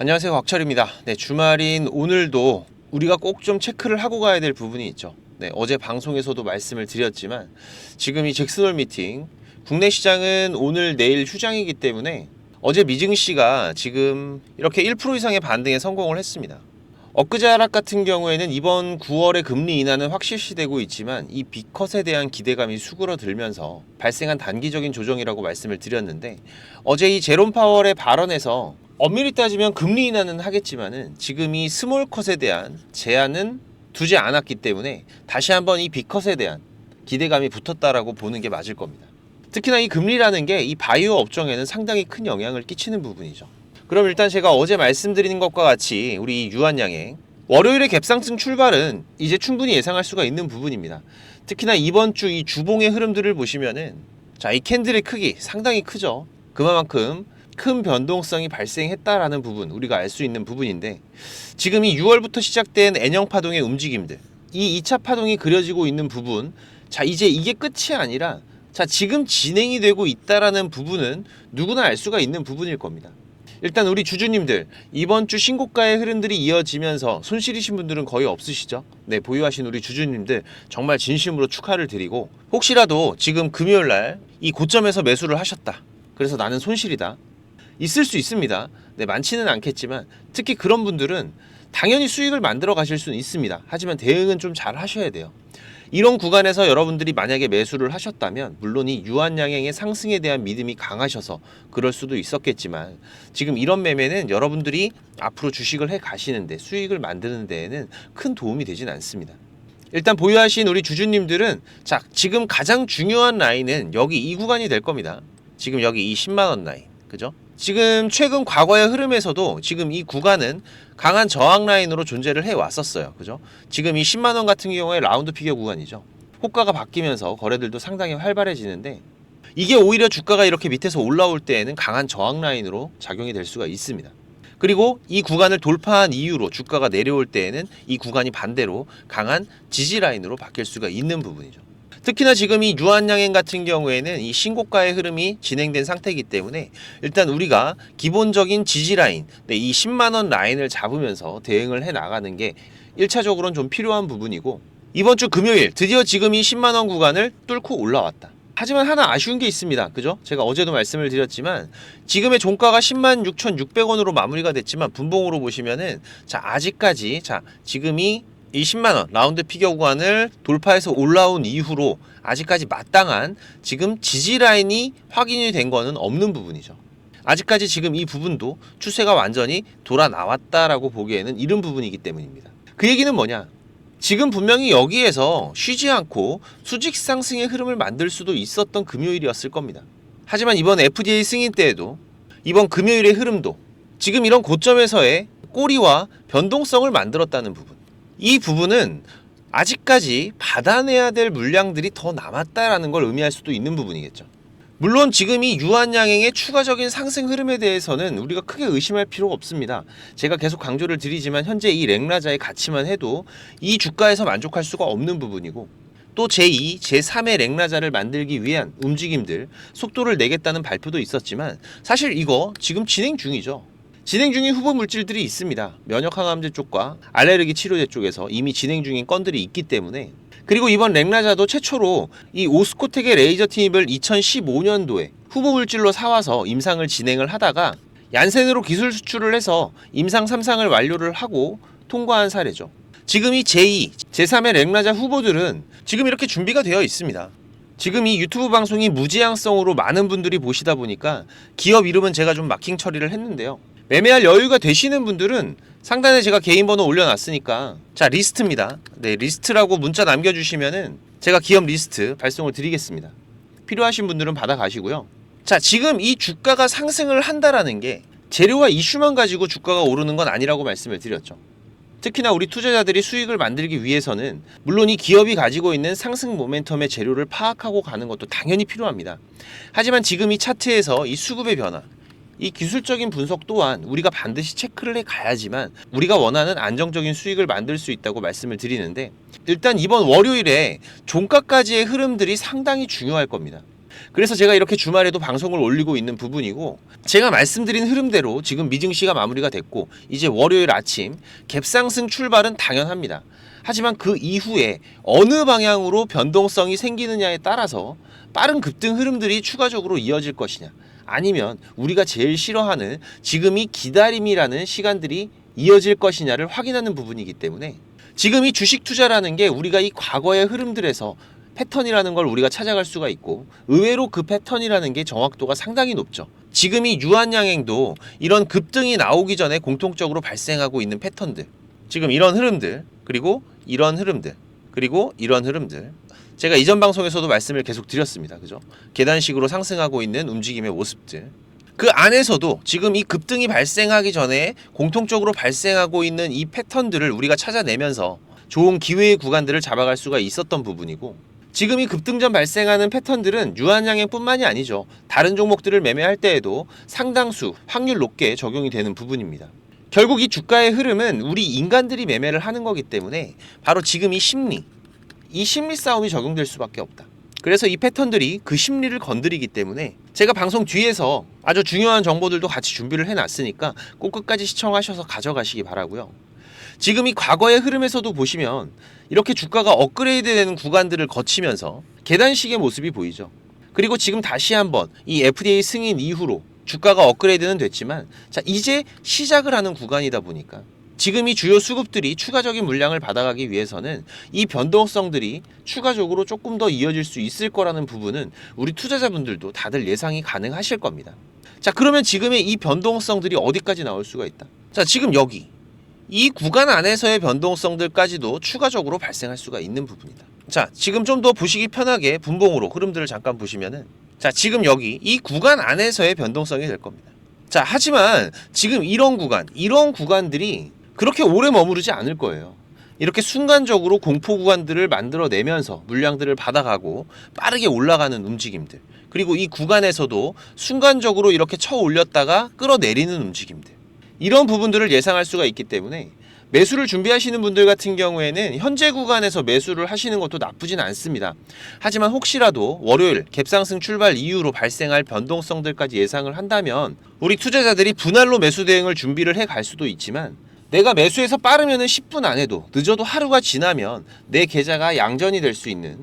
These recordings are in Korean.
안녕하세요, 곽철입니다. 주말인 오늘도 우리가 꼭 좀 체크를 하고 가야 될 부분이 있죠. 어제 방송에서도 말씀을 드렸지만 지금 이 잭슨홀 미팅, 국내 시장은 오늘 내일 휴장이기 때문에 어제 미증시가 지금 이렇게 1% 이상의 반등에 성공을 했습니다. 엊그제 하락 같은 경우에는 이번 9월에 금리 인하는 확실시되고 있지만 이 B컷에 대한 기대감이 수그러들면서 발생한 단기적인 조정이라고 말씀을 드렸는데, 어제 이 제롬 파월의 발언에서 엄밀히 따지면 금리 인하는 하겠지만은 지금 이 스몰컷에 대한 제한은 두지 않았기 때문에 다시 한번 이 B컷에 대한 기대감이 붙었다라고 보는 게 맞을 겁니다. 특히나 이 금리라는 게 이 바이오 업종에는 상당히 큰 영향을 끼치는 부분이죠. 그럼 일단 제가 어제 말씀드린 것과 같이 우리 유한양행 월요일의 갭상승 출발은 이제 충분히 예상할 수가 있는 부분입니다. 특히나 이번 주 이 주봉의 흐름들을 보시면은 이 캔들의 크기 상당히 크죠. 그만큼 큰 변동성이 발생했다라는 부분, 우리가 알 수 있는 부분인데, 지금 이 6월부터 시작된 N형 파동의 움직임들, 이 2차 파동이 그려지고 있는 부분, 이제 이게 끝이 아니라 지금 진행이 되고 있다라는 부분은 누구나 알 수가 있는 부분일 겁니다. 일단 우리 주주님들, 이번 주 신고가의 흐름들이 이어지면서 손실이신 분들은 거의 없으시죠? 보유하신 우리 주주님들 정말 진심으로 축하를 드리고, 혹시라도 지금 금요일날 이 고점에서 매수를 하셨다, 그래서 나는 손실이다, 있을 수 있습니다. 많지는 않겠지만 특히 그런 분들은 당연히 수익을 만들어 가실 수는 있습니다. 하지만 대응은 좀 잘 하셔야 돼요. 이런 구간에서 여러분들이 만약에 매수를 하셨다면 물론 이 유한양행의 상승에 대한 믿음이 강하셔서 그럴 수도 있었겠지만, 지금 이런 매매는 여러분들이 앞으로 주식을 해 가시는데 수익을 만드는 데에는 큰 도움이 되진 않습니다. 일단 보유하신 우리 주주님들은 지금 가장 중요한 라인은 여기 이 구간이 될 겁니다. 지금 여기 이 10만원 라인, 그죠? 지금 최근 과거의 흐름에서도 지금 이 구간은 강한 저항 라인으로 존재를 해 왔었어요. 그죠? 지금 이 10만원 같은 경우에 라운드 피겨 구간이죠. 호가가 바뀌면서 거래들도 상당히 활발해지는데, 이게 오히려 주가가 이렇게 밑에서 올라올 때에는 강한 저항 라인으로 작용이 될 수가 있습니다. 그리고 이 구간을 돌파한 이후로 주가가 내려올 때에는 이 구간이 반대로 강한 지지 라인으로 바뀔 수가 있는 부분이죠. 특히나 지금 이 유한양행 같은 경우에는 이 신고가의 흐름이 진행된 상태이기 때문에 일단 우리가 기본적인 지지라인, 이 10만원 라인을 잡으면서 대응을 해 나가는 게 1차적으로는 좀 필요한 부분이고, 이번 주 금요일 드디어 지금 이 10만원 구간을 뚫고 올라왔다. 하지만 하나 아쉬운 게 있습니다. 그죠? 제가 어제도 말씀을 드렸지만 지금의 종가가 106,600원으로 마무리가 됐지만 분봉으로 보시면은 아직까지 지금이 이 10만원 라운드 피겨 구간을 돌파해서 올라온 이후로 아직까지 마땅한 지금 지지 라인이 확인이 된 거는 없는 부분이죠. 아직까지 지금 이 부분도 추세가 완전히 돌아 나왔다라고 보기에는 이른 부분이기 때문입니다. 그 얘기는 뭐냐? 지금 분명히 여기에서 쉬지 않고 수직 상승의 흐름을 만들 수도 있었던 금요일이었을 겁니다. 하지만 이번 FDA 승인 때에도 이번 금요일의 흐름도 지금 이런 고점에서의 꼬리와 변동성을 만들었다는 부분, 이 부분은 아직까지 받아내야 될 물량들이 더 남았다라는 걸 의미할 수도 있는 부분이겠죠. 물론 지금 이 유한양행의 추가적인 상승 흐름에 대해서는 우리가 크게 의심할 필요가 없습니다. 제가 계속 강조를 드리지만 현재 이 랭라자의 가치만 해도 이 주가에서 만족할 수가 없는 부분이고, 또 제2, 제3의 랭라자를 만들기 위한 움직임들, 속도를 내겠다는 발표도 있었지만 사실 이거 지금 진행 중이죠. 진행 중인 후보 물질들이 있습니다. 면역 항암제 쪽과 알레르기 치료제 쪽에서 이미 진행 중인 건들이 있기 때문에, 그리고 이번 랭라자도 최초로 이 오스코텍의 레이저 팀입을 2015년도에 후보 물질로 사와서 임상을 진행을 하다가 얀센으로 기술 수출을 해서 임상 3상을 완료를 하고 통과한 사례죠. 지금 이 제2, 제3의 랭라자 후보들은 지금 이렇게 준비가 되어 있습니다. 지금 이 유튜브 방송이 무지향성으로 많은 분들이 보시다 보니까 기업 이름은 제가 좀 마킹 처리를 했는데요. 매매할 여유가 되시는 분들은 상단에 제가 개인 번호 올려놨으니까 리스트입니다. 리스트라고 문자 남겨주시면은 제가 기업 리스트 발송을 드리겠습니다. 필요하신 분들은 받아가시고요. 지금 이 주가가 상승을 한다라는 게 재료와 이슈만 가지고 주가가 오르는 건 아니라고 말씀을 드렸죠. 특히나 우리 투자자들이 수익을 만들기 위해서는 물론 이 기업이 가지고 있는 상승 모멘텀의 재료를 파악하고 가는 것도 당연히 필요합니다. 하지만 지금 이 차트에서 이 수급의 변화, 이 기술적인 분석 또한 우리가 반드시 체크를 해 가야지만 우리가 원하는 안정적인 수익을 만들 수 있다고 말씀을 드리는데, 일단 이번 월요일에 종가까지의 흐름들이 상당히 중요할 겁니다. 그래서 제가 이렇게 주말에도 방송을 올리고 있는 부분이고, 제가 말씀드린 흐름대로 지금 미증시가 마무리가 됐고 이제 월요일 아침 갭상승 출발은 당연합니다. 하지만 그 이후에 어느 방향으로 변동성이 생기느냐에 따라서 빠른 급등 흐름들이 추가적으로 이어질 것이냐, 아니면 우리가 제일 싫어하는 지금이 기다림이라는 시간들이 이어질 것이냐를 확인하는 부분이기 때문에, 지금 이 주식 투자라는 게 우리가 이 과거의 흐름들에서 패턴이라는 걸 우리가 찾아갈 수가 있고, 의외로 그 패턴이라는 게 정확도가 상당히 높죠. 지금 이 유한양행도 이런 급등이 나오기 전에 공통적으로 발생하고 있는 패턴들, 지금 이런 흐름들, 그리고 이런 흐름들, 그리고 이런 흐름들, 제가 이전 방송에서도 말씀을 계속 드렸습니다. 그죠? 계단식으로 상승하고 있는 움직임의 모습들, 그 안에서도 지금 이 급등이 발생하기 전에 공통적으로 발생하고 있는 이 패턴들을 우리가 찾아내면서 좋은 기회의 구간들을 잡아갈 수가 있었던 부분이고, 지금 이 급등 전 발생하는 패턴들은 유한양행뿐만이 아니죠. 다른 종목들을 매매할 때에도 상당수 확률 높게 적용이 되는 부분입니다. 결국 이 주가의 흐름은 우리 인간들이 매매를 하는 거기 때문에 바로 지금 이 심리 싸움이 적용될 수밖에 없다. 그래서 이 패턴들이 그 심리를 건드리기 때문에 제가 방송 뒤에서 아주 중요한 정보들도 같이 준비를 해놨으니까 꼭 끝까지 시청하셔서 가져가시기 바라고요. 지금 이 과거의 흐름에서도 보시면 이렇게 주가가 업그레이드 되는 구간들을 거치면서 계단식의 모습이 보이죠. 그리고 지금 다시 한번 이 FDA 승인 이후로 주가가 업그레이드는 됐지만, 자, 이제 시작을 하는 구간이다 보니까 지금 이 주요 수급들이 추가적인 물량을 받아가기 위해서는 이 변동성들이 추가적으로 조금 더 이어질 수 있을 거라는 부분은 우리 투자자분들도 다들 예상이 가능하실 겁니다. 자, 그러면 지금의 이 변동성들이 어디까지 나올 수가 있다? 자, 지금 여기 이 구간 안에서의 변동성들까지도 추가적으로 발생할 수가 있는 부분이다. 자, 지금 좀 더 보시기 편하게 분봉으로 흐름들을 잠깐 보시면은, 자, 지금 여기 이 구간 안에서의 변동성이 될 겁니다. 자, 하지만 지금 이런 구간들이 그렇게 오래 머무르지 않을 거예요. 이렇게 순간적으로 공포 구간들을 만들어내면서 물량들을 받아가고 빠르게 올라가는 움직임들, 그리고 이 구간에서도 순간적으로 이렇게 쳐 올렸다가 끌어내리는 움직임들, 이런 부분들을 예상할 수가 있기 때문에 매수를 준비하시는 분들 같은 경우에는 현재 구간에서 매수를 하시는 것도 나쁘진 않습니다. 하지만 혹시라도 월요일 갭상승 출발 이후로 발생할 변동성들까지 예상을 한다면 우리 투자자들이 분할로 매수 대응을 준비를 해 갈 수도 있지만, 내가 매수해서 빠르면은 10분 안에도, 늦어도 하루가 지나면 내 계좌가 양전이 될 수 있는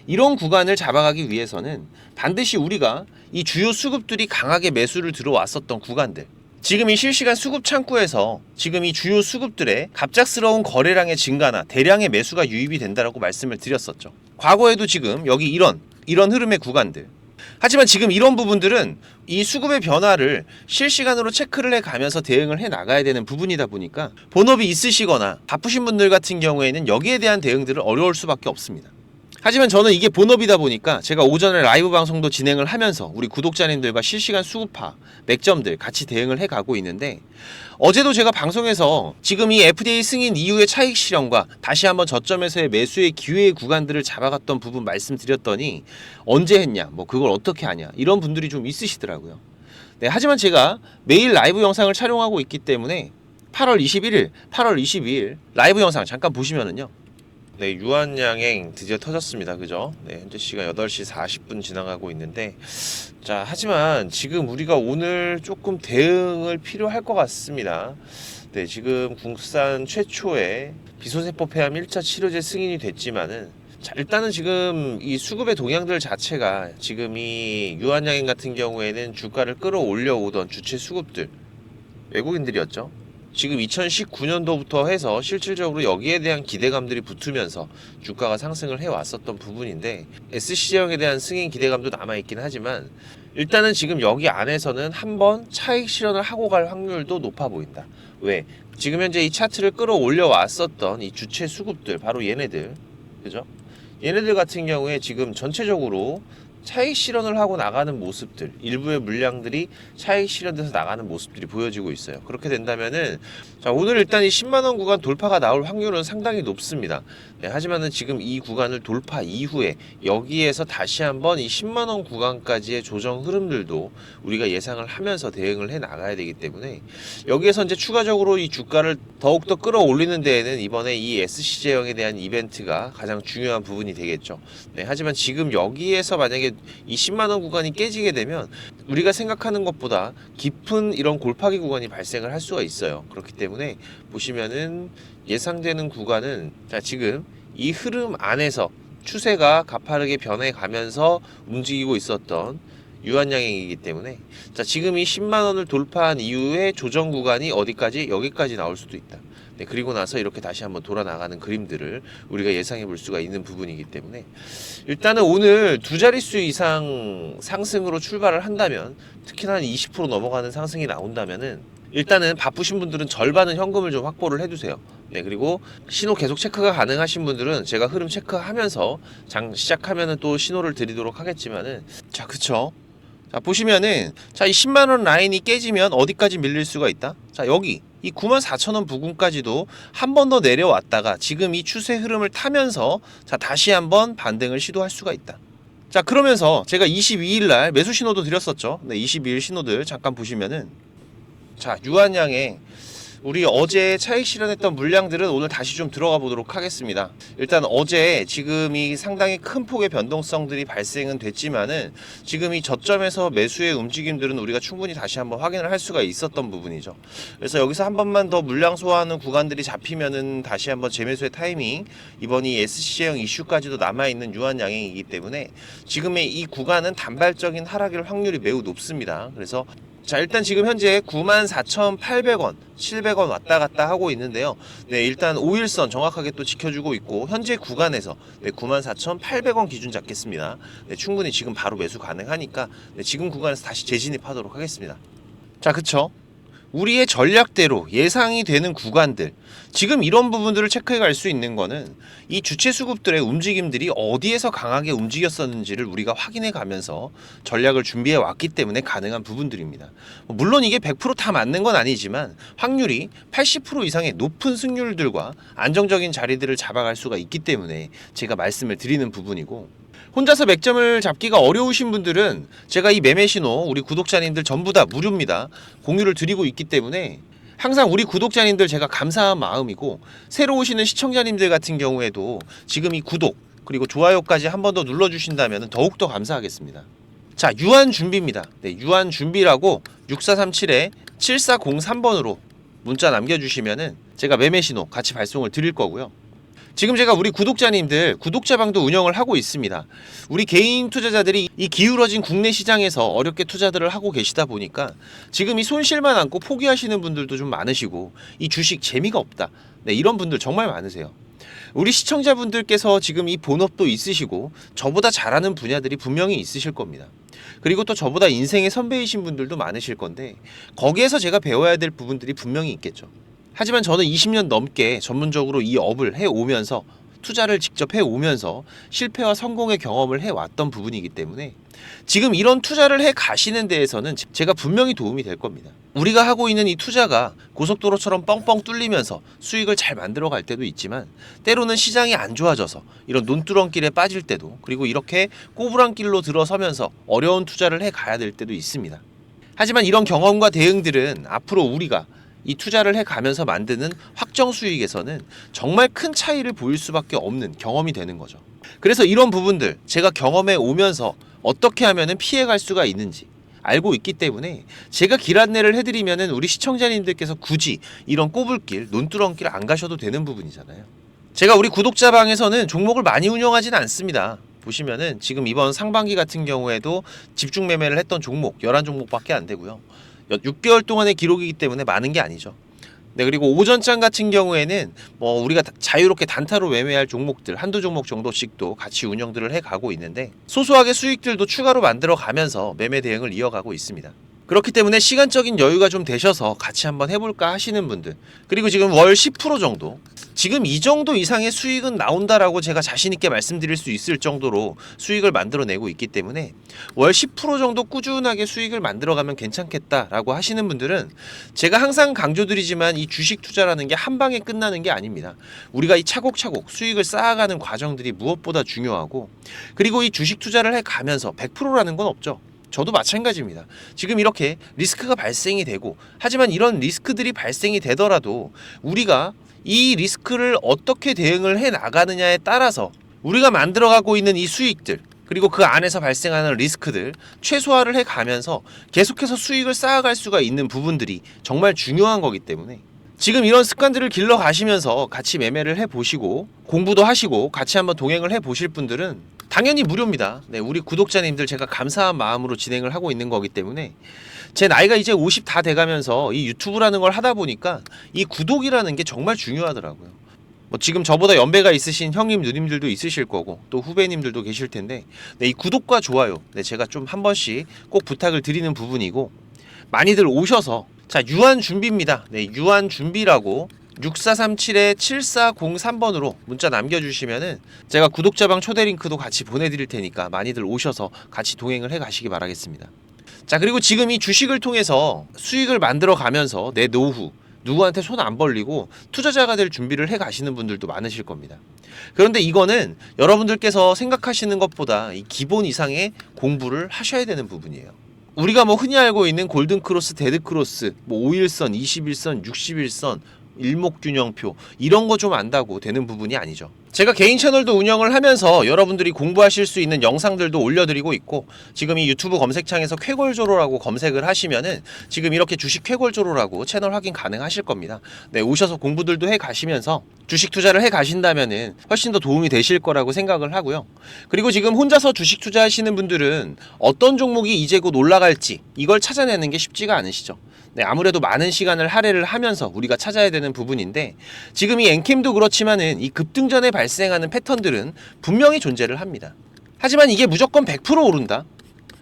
이런 구간을 잡아가기 위해서는 반드시 우리가 이 주요 수급들이 강하게 매수를 들어왔었던 구간들, 지금 이 실시간 수급 창구에서 지금 이 주요 수급들의 갑작스러운 거래량의 증가나 대량의 매수가 유입이 된다라고 말씀을 드렸었죠. 과거에도 지금 여기 이런 흐름의 구간들, 하지만 지금 이런 부분들은 이 수급의 변화를 실시간으로 체크를 해가면서 대응을 해 나가야 되는 부분이다 보니까 본업이 있으시거나 바쁘신 분들 같은 경우에는 여기에 대한 대응들을 어려울 수밖에 없습니다. 하지만 저는 이게 본업이다 보니까 제가 오전에 라이브 방송도 진행을 하면서 우리 구독자님들과 실시간 수급파, 맥점들 같이 대응을 해가고 있는데, 어제도 제가 방송에서 지금 이 FDA 승인 이후의 차익 실현과 다시 한번 저점에서의 매수의 기회의 구간들을 잡아갔던 부분 말씀드렸더니, 언제 했냐, 뭐 그걸 어떻게 하냐, 이런 분들이 좀 있으시더라고요. 네, 하지만 제가 매일 라이브 영상을 촬영하고 있기 때문에 8월 21일, 8월 22일 라이브 영상 잠깐 보시면은요, 네, 유한양행 드디어 터졌습니다. 그죠? 네, 현재 시간 8시 40분 지나가고 있는데, 자, 하지만 지금 우리가 오늘 조금 대응을 필요할 것 같습니다. 네, 지금 국산 최초의 비소세포 폐암 1차 치료제 승인이 됐지만은, 자, 일단은 지금 이 수급의 동향들 자체가 지금 이 유한양행 같은 경우에는 주가를 끌어올려 오던 주체 수급들, 외국인들이었죠. 지금 2019년도부터 해서 실질적으로 여기에 대한 기대감들이 붙으면서 주가가 상승을 해왔었던 부분인데, SC제형에 대한 승인 기대감도 남아있긴 하지만 일단은 지금 여기 안에서는 한번 차익 실현을 하고 갈 확률도 높아 보인다. 왜? 지금 현재 이 차트를 끌어올려 왔었던 이 주체 수급들, 바로 얘네들, 그죠? 얘네들 같은 경우에 지금 전체적으로 차익 실현을 하고 나가는 모습들, 일부의 물량들이 차익 실현돼서 나가는 모습들이 보여지고 있어요. 그렇게 된다면은, 자, 오늘 일단 이 10만원 구간 돌파가 나올 확률은 상당히 높습니다. 네, 하지만은 지금 이 구간을 돌파 이후에 여기에서 다시 한번 이 10만원 구간까지의 조정 흐름들도 우리가 예상을 하면서 대응을 해 나가야 되기 때문에, 여기에서 이제 추가적으로 이 주가를 더욱더 끌어올리는 데에는 이번에 이 SC제형에 대한 이벤트가 가장 중요한 부분이 되겠죠. 네, 하지만 지금 여기에서 만약에 이 10만 원 구간이 깨지게 되면 우리가 생각하는 것보다 깊은 이런 골파기 구간이 발생을 할 수가 있어요. 그렇기 때문에 보시면은 예상되는 구간은 자, 지금 이 흐름 안에서 추세가 가파르게 변해가면서 움직이고 있었던 유한양행이기 때문에 자, 지금 이 10만 원을 돌파한 이후에 조정 구간이 어디까지? 여기까지 나올 수도 있다. 네, 그리고 나서 이렇게 다시 한번 돌아 나가는 그림들을 우리가 예상해 볼 수가 있는 부분이기 때문에 일단은 오늘 두 자릿수 이상 상승으로 출발을 한다면, 특히나 한 20% 넘어가는 상승이 나온다면은 일단은 바쁘신 분들은 절반은 현금을 좀 확보를 해두세요. 네, 그리고 신호 계속 체크가 가능하신 분들은 제가 흐름 체크하면서 장 시작하면은 또 신호를 드리도록 하겠지만은 자, 그쵸? 자, 보시면은 자, 이 10만 원 라인이 깨지면 어디까지 밀릴 수가 있다? 자, 여기 이 94,000원 부근까지도 한 번 더 내려왔다가 지금 이 추세 흐름을 타면서 자, 다시 한번 반등을 시도할 수가 있다. 자, 그러면서 제가 22일 날 매수 신호도 드렸었죠. 네, 22일 신호들 잠깐 보시면은 자, 유한양의 우리 어제 차익 실현했던 물량들은 오늘 다시 좀 들어가 보도록 하겠습니다. 일단 어제 지금이 상당히 큰 폭의 변동성들이 발생은 됐지만은 지금 이 저점에서 매수의 움직임들은 우리가 충분히 다시 한번 확인을 할 수가 있었던 부분이죠. 그래서 여기서 한 번만 더 물량 소화하는 구간들이 잡히면은 다시 한번 재매수의 타이밍, 이번 이 SC형 이슈까지도 남아있는 유한양행이기 때문에 지금의 이 구간은 단발적인 하락일 확률이 매우 높습니다. 그래서 자, 일단 지금 현재 94,800원, 700원 왔다 갔다 하고 있는데요. 네, 일단 5일선 정확하게 또 지켜주고 있고 현재 구간에서 네, 94,800원 기준 잡겠습니다. 네, 충분히 지금 바로 매수 가능하니까 네, 지금 구간에서 다시 재진입하도록 하겠습니다. 자, 그쵸? 우리의 전략대로 예상이 되는 구간들, 지금 이런 부분들을 체크해 갈 수 있는 거는 이 주체 수급들의 움직임들이 어디에서 강하게 움직였었는지를 우리가 확인해 가면서 전략을 준비해 왔기 때문에 가능한 부분들입니다. 물론 이게 100% 다 맞는 건 아니지만 확률이 80% 이상의 높은 승률들과 안정적인 자리들을 잡아갈 수가 있기 때문에 제가 말씀을 드리는 부분이고, 혼자서 맥점을 잡기가 어려우신 분들은 제가 이 매매 신호 우리 구독자님들 전부 다 무료입니다. 공유를 드리고 있기 때문에 항상 우리 구독자님들 제가 감사한 마음이고, 새로 오시는 시청자님들 같은 경우에도 지금 이 구독 그리고 좋아요까지 한 번 더 눌러주신다면 더욱더 감사하겠습니다. 자, 유한 준비입니다. 네, 유한 준비라고 6437-7403번으로 문자 남겨주시면은 제가 매매 신호 같이 발송을 드릴 거고요. 지금 제가 우리 구독자님들 구독자방도 운영을 하고 있습니다. 우리 개인 투자자들이 이 기울어진 국내 시장에서 어렵게 투자들을 하고 계시다 보니까 지금 이 손실만 안고 포기하시는 분들도 좀 많으시고, 이 주식 재미가 없다, 네, 이런 분들 정말 많으세요. 우리 시청자분들께서 지금 이 본업도 있으시고 저보다 잘하는 분야들이 분명히 있으실 겁니다. 그리고 또 저보다 인생의 선배이신 분들도 많으실 건데 거기에서 제가 배워야 될 부분들이 분명히 있겠죠. 하지만 저는 20년 넘게 전문적으로 이 업을 해오면서, 투자를 직접 해오면서 실패와 성공의 경험을 해왔던 부분이기 때문에 지금 이런 투자를 해 가시는 데에서는 제가 분명히 도움이 될 겁니다. 우리가 하고 있는 이 투자가 고속도로처럼 뻥뻥 뚫리면서 수익을 잘 만들어 갈 때도 있지만, 때로는 시장이 안 좋아져서 이런 논두렁길에 빠질 때도, 그리고 이렇게 꼬부랑길로 들어서면서 어려운 투자를 해 가야 될 때도 있습니다. 하지만 이런 경험과 대응들은 앞으로 우리가 이 투자를 해가면서 만드는 확정 수익에서는 정말 큰 차이를 보일 수밖에 없는 경험이 되는 거죠. 그래서 이런 부분들 제가 경험해 오면서 어떻게 하면 피해갈 수가 있는지 알고 있기 때문에 제가 길 안내를 해드리면은 우리 시청자님들께서 굳이 이런 꼬불길, 논두렁길 안 가셔도 되는 부분이잖아요. 제가 우리 구독자방에서는 종목을 많이 운영하지는 않습니다. 보시면은 지금 이번 상반기 같은 경우에도 집중 매매를 했던 종목 11종목밖에 안 되고요. 6개월 동안의 기록이기 때문에 많은 게 아니죠. 네, 그리고 오전장 같은 경우에는 우리가 자유롭게 단타로 매매할 종목들 한두 종목 정도씩도 같이 운영들을 해가고 있는데, 소소하게 수익들도 추가로 만들어 가면서 매매 대응을 이어가고 있습니다. 그렇기 때문에 시간적인 여유가 좀 되셔서 같이 한번 해볼까 하시는 분들, 그리고 지금 월 10% 정도, 지금 이 정도 이상의 수익은 나온다라고 제가 자신있게 말씀드릴 수 있을 정도로 수익을 만들어내고 있기 때문에 월 10% 정도 꾸준하게 수익을 만들어가면 괜찮겠다라고 하시는 분들은 제가 항상 강조드리지만 이 주식 투자라는 게 한 방에 끝나는 게 아닙니다. 우리가 이 차곡차곡 수익을 쌓아가는 과정들이 무엇보다 중요하고, 그리고 이 주식 투자를 해가면서 100%라는 건 없죠. 저도 마찬가지입니다. 지금 이렇게 리스크가 발생이 되고, 하지만 이런 리스크들이 발생이 되더라도 우리가 이 리스크를 어떻게 대응을 해 나가느냐에 따라서 우리가 만들어가고 있는 이 수익들, 그리고 그 안에서 발생하는 리스크들 최소화를 해가면서 계속해서 수익을 쌓아갈 수가 있는 부분들이 정말 중요한 거기 때문에 지금 이런 습관들을 길러 가시면서 같이 매매를 해보시고 공부도 하시고 같이 한번 동행을 해보실 분들은 당연히 무료입니다. 네, 우리 구독자님들 제가 감사한 마음으로 진행을 하고 있는 거기 때문에 제 나이가 이제 50 다 돼가면서 이 유튜브라는 걸 하다 보니까 이 구독이라는 게 정말 중요하더라고요. 뭐 지금 저보다 연배가 있으신 형님 누님들도 있으실 거고 또 후배님들도 계실 텐데 네, 이 구독과 좋아요 네, 제가 좀 한 번씩 꼭 부탁을 드리는 부분이고 많이들 오셔서 자 유한 준비입니다. 네, 유한 준비라고 6437-7403번으로 문자 남겨주시면은 제가 구독자방 초대 링크도 같이 보내드릴 테니까 많이들 오셔서 같이 동행을 해 가시기 바라겠습니다. 자 그리고 지금 이 주식을 통해서 수익을 만들어 가면서 내 노후 누구한테 손 안 벌리고 투자자가 될 준비를 해 가시는 분들도 많으실 겁니다. 그런데 이거는 여러분들께서 생각하시는 것보다 이 기본 이상의 공부를 하셔야 되는 부분이에요. 우리가 뭐 흔히 알고 있는 골든크로스, 데드크로스, 뭐 5일선, 21선, 61선, 일목균형표 이런 거 좀 안다고 되는 부분이 아니죠. 제가 개인 채널도 운영을 하면서 여러분들이 공부하실 수 있는 영상들도 올려드리고 있고 지금 이 유튜브 검색창에서 쾌골조로라고 검색을 하시면은 지금 이렇게 주식 쾌골조로라고 채널 확인 가능하실 겁니다. 네, 오셔서 공부들도 해 가시면서 주식 투자를 해 가신다면은 훨씬 더 도움이 되실 거라고 생각을 하고요. 그리고 지금 혼자서 주식 투자하시는 분들은 어떤 종목이 이제 곧 올라갈지 이걸 찾아내는 게 쉽지가 않으시죠. 네, 아무래도 많은 시간을 할애를 하면서 우리가 찾아야 되는 부분인데 지금 이 엔캠도 그렇지만은 이 급등전에 발생하는 패턴들은 분명히 존재를 합니다. 하지만 이게 무조건 100% 오른다?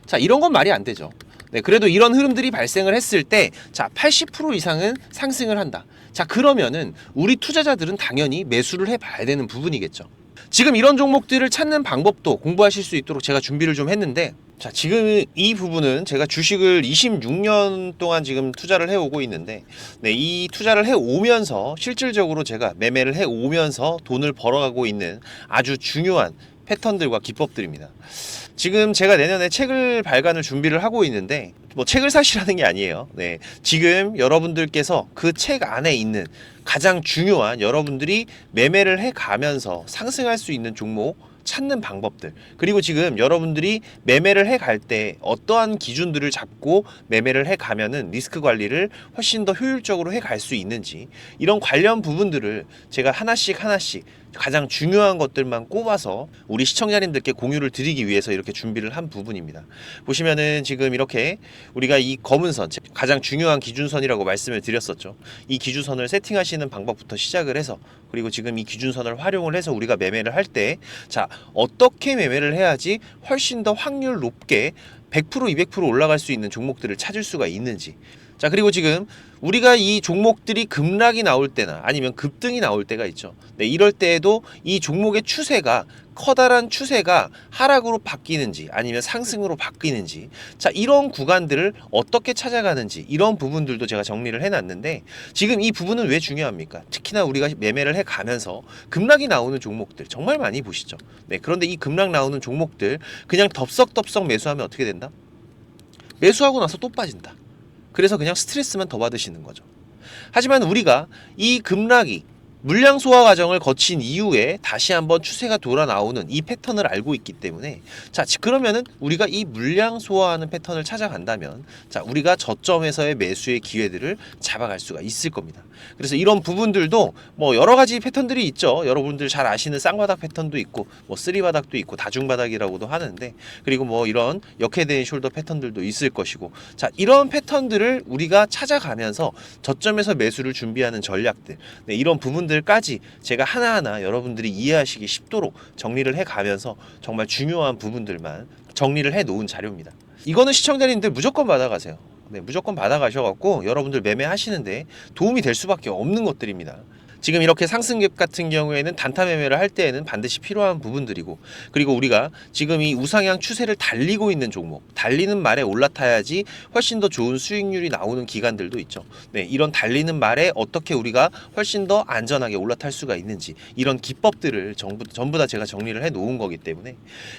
자, 이런 건 말이 안 되죠. 네, 그래도 이런 흐름들이 발생을 했을 때 자, 80% 이상은 상승을 한다. 자, 그러면은 우리 투자자들은 당연히 매수를 해봐야 되는 부분이겠죠. 지금 이런 종목들을 찾는 방법도 공부하실 수 있도록 제가 준비를 좀 했는데 자 지금 이 부분은 제가 주식을 26년 동안 지금 투자를 해오고 있는데 네, 이 투자를 해오면서 실질적으로 제가 매매를 해오면서 돈을 벌어가고 있는 아주 중요한 패턴들과 기법들입니다. 지금 제가 내년에 책을 발간을 준비를 하고 있는데 뭐 책을 사시라는 게 아니에요. 네, 지금 여러분들께서 그 책 안에 있는 가장 중요한 여러분들이 매매를 해가면서 상승할 수 있는 종목 찾는 방법들 그리고 지금 여러분들이 매매를 해갈 때 어떠한 기준들을 잡고 매매를 해가면은 리스크 관리를 훨씬 더 효율적으로 해갈 수 있는지 이런 관련 부분들을 제가 하나씩 가장 중요한 것들만 꼽아서 우리 시청자님들께 공유를 드리기 위해서 이렇게 준비를 한 부분입니다. 보시면은 지금 이렇게 우리가 이 검은 선 가장 중요한 기준선이라고 말씀을 드렸었죠. 이 기준선을 세팅하시는 방법부터 시작을 해서 그리고 지금 이 기준선을 활용을 해서 우리가 매매를 할 때 자 어떻게 매매를 해야지 훨씬 더 확률 높게 100% 200% 올라갈 수 있는 종목들을 찾을 수가 있는지 자 그리고 지금 우리가 이 종목들이 급락이 나올 때나 아니면 급등이 나올 때가 있죠. 네, 이럴 때에도 이 종목의 추세가 커다란 추세가 하락으로 바뀌는지 아니면 상승으로 바뀌는지 자 이런 구간들을 어떻게 찾아가는지 이런 부분들도 제가 정리를 해놨는데 지금 이 부분은 왜 중요합니까? 특히나 우리가 매매를 해가면서 급락이 나오는 종목들 정말 많이 보시죠. 네, 그런데 이 급락 나오는 종목들 그냥 덥석덥석 매수하면 어떻게 된다? 매수하고 나서 또 빠진다. 그래서 그냥 스트레스만 더 받으시는 거죠. 하지만 우리가 이 급락이 물량 소화 과정을 거친 이후에 다시 한번 추세가 돌아 나오는 이 패턴을 알고 있기 때문에 자 그러면은 우리가 이 물량 소화하는 패턴을 찾아간다면 자 우리가 저점에서의 매수의 기회들을 잡아갈 수가 있을 겁니다. 그래서 이런 부분들도 뭐 여러 가지 패턴들이 있죠. 여러분들 잘 아시는 쌍바닥 패턴도 있고 뭐 쓰리바닥도 있고 다중바닥이라고도 하는데 그리고 뭐 이런 역헤드앤 숄더 패턴들도 있을 것이고 자 이런 패턴들을 우리가 찾아가면서 저점에서 매수를 준비하는 전략들 네, 이런 부분들까지 제가 하나하나 여러분들이 이해하시기 쉽도록 정리를 해가면서 정말 중요한 부분들만 정리를 해 놓은 자료입니다. 이거는 시청자님들 무조건 받아가세요. 네, 무조건 받아가셔갖고 여러분들 매매하시는데 도움이 될 수밖에 없는 것들입니다. 지금 이렇게 상승갭 같은 경우에는 단타 매매를 할 때에는 반드시 필요한 부분들이고 그리고 우리가 지금 이 우상향 추세를 달리고 있는 종목 달리는 말에 올라타야지 훨씬 더 좋은 수익률이 나오는 기간들도 있죠. 네, 이런 달리는 말에 어떻게 우리가 훨씬 더 안전하게 올라탈 수가 있는지 이런 기법들을 전부 다 제가 정리를 해 놓은 거기 때문에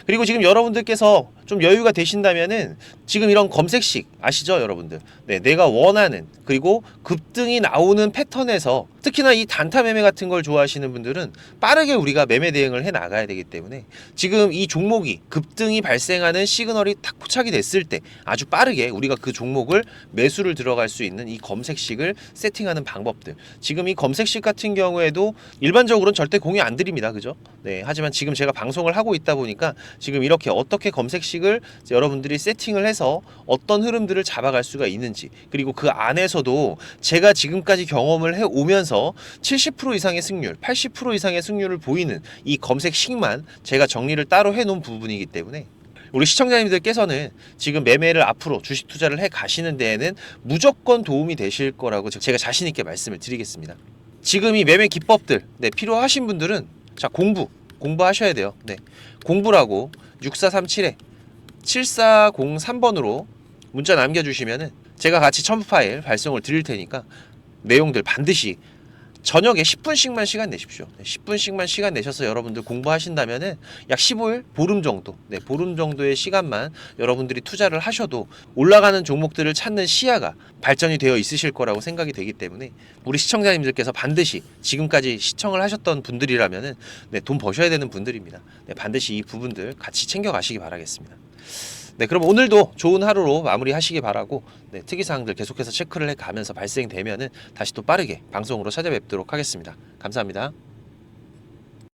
그리고 지금 여러분들께서 좀 여유가 되신다면은 지금 이런 검색식 아시죠 여러분들? 네, 내가 원하는 그리고 급등이 나오는 패턴에서 특히나 이 단타 단타 매매 같은 걸 좋아하시는 분들은 빠르게 우리가 매매 대응을 해 나가야 되기 때문에 지금 이 종목이 급등이 발생하는 시그널이 탁 포착이 됐을 때 아주 빠르게 우리가 그 종목을 매수를 들어갈 수 있는 이 검색식을 세팅하는 방법들. 지금 이 검색식 같은 경우에도 일반적으로는 절대 공유 안 드립니다. 그죠? 네. 하지만 지금 제가 방송을 하고 있다 보니까 지금 이렇게 어떻게 검색식을 여러분들이 세팅을 해서 어떤 흐름들을 잡아갈 수가 있는지, 그리고 그 안에서도 제가 지금까지 경험을 해 오면서 70% 이상의 승률, 80% 이상의 승률을 보이는 이 검색식만 제가 정리를 따로 해 놓은 부분이기 때문에 우리 시청자님들께서는 지금 매매를 앞으로 주식 투자를 해 가시는 데에는 무조건 도움이 되실 거라고 제가 자신 있게 말씀을 드리겠습니다. 지금 이 매매 기법들 필요하신 분들은 자, 공부하셔야 돼요. 네. 공부라고 6437에 7403번으로 문자 남겨주시면은 제가 같이 첨부 파일 발송을 드릴 테니까 내용들 반드시 저녁에 10분씩만 시간 내십시오. 10분씩만 시간 내셔서 여러분들 공부하신다면은 약 15일, 보름 정도, 보름 정도의 시간만 여러분들이 투자를 하셔도 올라가는 종목들을 찾는 시야가 발전이 되어 있으실 거라고 생각이 되기 때문에 우리 시청자님들께서 반드시 지금까지 시청을 하셨던 분들이라면은 돈 버셔야 되는 분들입니다. 반드시 이 부분들 같이 챙겨가시기 바라겠습니다. 그럼 오늘도 좋은 하루로 마무리하시기 바라고 특이사항들 계속해서 체크를 해가면서 발생되면은 다시 또 빠르게 방송으로 찾아뵙도록 하겠습니다. 감사합니다.